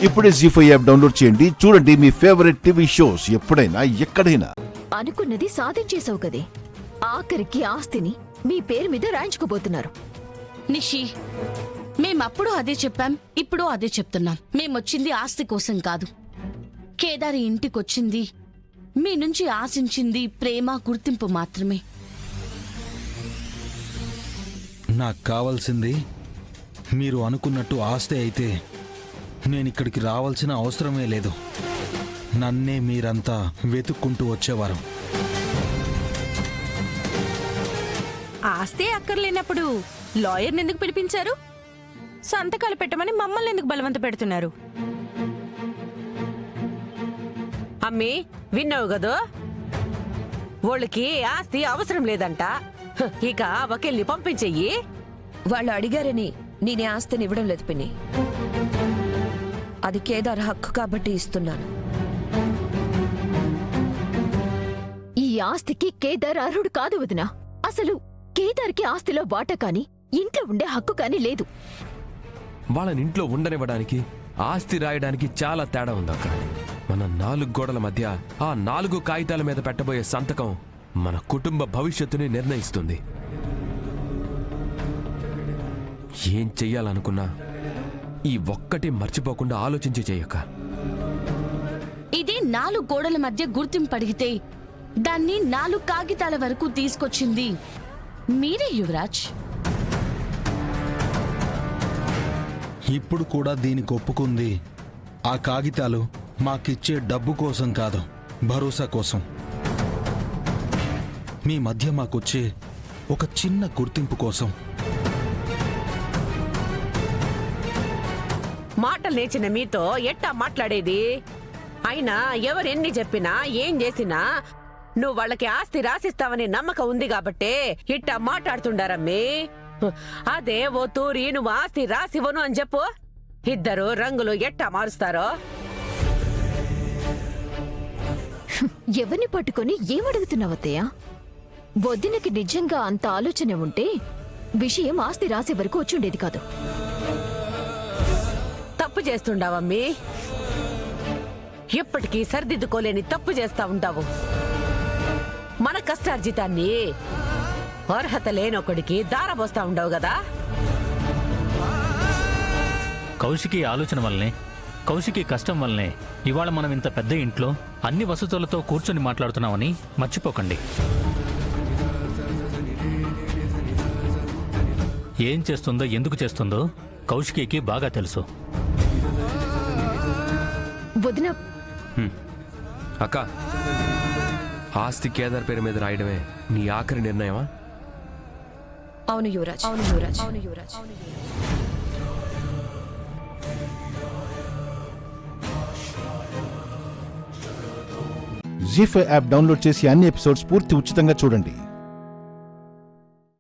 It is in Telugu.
ఇప్పుడే జీ5 యాప్ డౌన్లోడ్ చేయండి. చూడండి మీ ఫేవరెట్ టీవీ షోస్ ఎప్పుడైనా ఎక్కడైనా. అనుకున్నది సాధించేశావు కదే, ఆఖరికి ఆస్తిని మీ పేరు మీద రాయించుకోబోతున్నారు. నిషి, మేమప్పుడు అదే చెప్పాం, ఇప్పుడు అదే చెప్తున్నాం. మేమొచ్చింది ఆస్తి కోసం కాదు. కేదారి ఇంటికొచ్చింది మీ నుంచి ఆశించింది ప్రేమ, గుర్తింపు మాత్రమే. నాకు కావాల్సింది మీరు అనుకున్నట్టు ఆస్తి అయితే నేనిక్కడికి రావాల్సిన అవసరమే లేదు. నన్నే మీరంతా వెతుక్కుంటూ వచ్చేవారు. ఆస్తే అక్కర్లేనప్పుడు లాయర్ని ఎందుకు పిలిపించారు? సంతకాలు పెట్టమని మమ్మల్ని ఎందుకు బలవంత పెడుతున్నారు? అమ్మి, విన్నావు గదో, వాళ్ళకి ఆస్తి అవసరం లేదంట. ఇక వకీల్ని పంపించెయ్యి. వాళ్ళు అడిగారని నేనే ఆస్తిని ఇవ్వడం లేదు పిన్ని. అది కేదార్ హక్కు కాబట్టి ఇస్తున్నాను. ఈ ఆస్తికి కేదార్ అర్హుడు కాదు వదినా. అసలు కేదార్కి ఆస్తిలో వాటా కాని, ఇంట్లో ఉండే హక్కు కాని లేదు. వాళ్ళని ఇంట్లో ఉండనివ్వడానికి, ఆస్తి రాయడానికి చాలా తేడా ఉందక్క. మన 4 గోడల మధ్య ఆ 4 కాగితాల మీద పెట్టబోయే సంతకం మన కుటుంబ భవిష్యత్తుని నిర్ణయిస్తుంది. ఏం చెయ్యాలనుకున్నా ఈ ఒక్కటి మర్చిపోకుండా ఆలోచించి చెయ్యక. ఇది 4 గోడల మధ్య గుర్తింపు అడిగితే దాన్ని 4 కాగితాల వరకు తీసుకొచ్చింది మీరే యువరాజ్. ఇప్పుడు కూడా దీనికి ఒప్పుకుంది ఆ కాగితాలు మాకిచ్చే డబ్బు కోసం కాదు, భరోసా కోసం. మీ మధ్య మాకొచ్చే ఒక చిన్న గుర్తింపు కోసం. మాటలు నేర్చిన మీతో ఎట్టా మాట్లాడేది? అయినా ఎవరెన్ని చెప్పినా ఏం చేసినా నువ్వు వాళ్ళకి ఆస్తి రాసిస్తావని నమ్మకం ఉంది కాబట్టే ఇట్టా మాట్లాడుతుండారమ్మి. అదే ఓ తూరి నువ్వు ఆస్తి రాసివ్వను అని చెప్పు, ఇద్దరు రంగులు ఎట్టా మారుస్తారో. ఎవరిని పట్టుకొని ఏమడుగుతున్నావత్తయ్య? వదినకి నిజంగా అంత ఆలోచన ఉంటే విషయం ఆస్తి రాసే వరకు వచ్చుండేది కాదు. తప్పు చేస్తుండావమ్మి, ఎప్పటికీ సరిదిద్దుకోలేని తప్పు చేస్తా ఉంటావు. మన కష్టార్జితాన్ని అర్హత లేనొకడికి దారబోస్తా ఉండవు కదా. కౌశికి ఆలోచన వల్లనే, కౌశికి కష్టం వల్లనే ఇవాళ మనం ఇంత పెద్ద ఇంట్లో అన్ని వసతులతో కూర్చొని మాట్లాడుతున్నామని మర్చిపోకండి. ఏం చేస్తుందో, ఎందుకు చేస్తుందో కౌశికి బాగా తెలుసు. వదిన, అక్క, ఆస్తి కేదార్ పేరు మీద రాయడమే నీ ఆఖరి నిర్ణయమా? అవును యువరాజ్, అవును యువరాజ్, అవును యువరాజ్. జీ5 యాప్ డౌన్లోడ్ చేసి అన్ని ఎపిసోడ్స్ పూర్తి ఉచితంగా చూడండి.